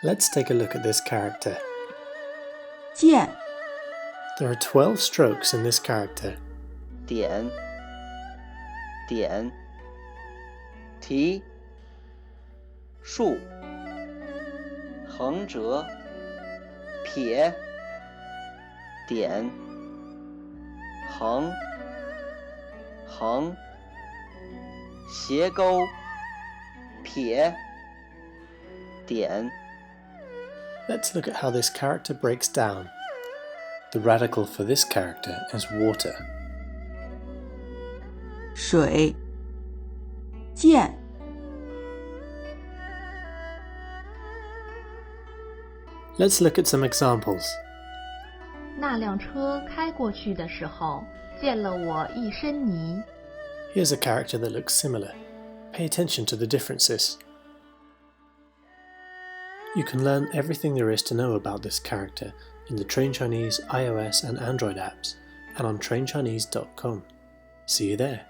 Let's take a look at this character. 剑 There are 12 strokes in this character. 点点提竖横折撇点横横斜钩撇点 Let's look at how this character breaks down. The radical for this character is water. 水剑 Let's look at some examples. 那辆车开过去的时候，溅了我一身泥。 Here's a character that looks similar. Pay attention to the differences. You can learn everything there is to know about this character in the Train Chinese iOS and Android apps and on trainchinese.com. See you there.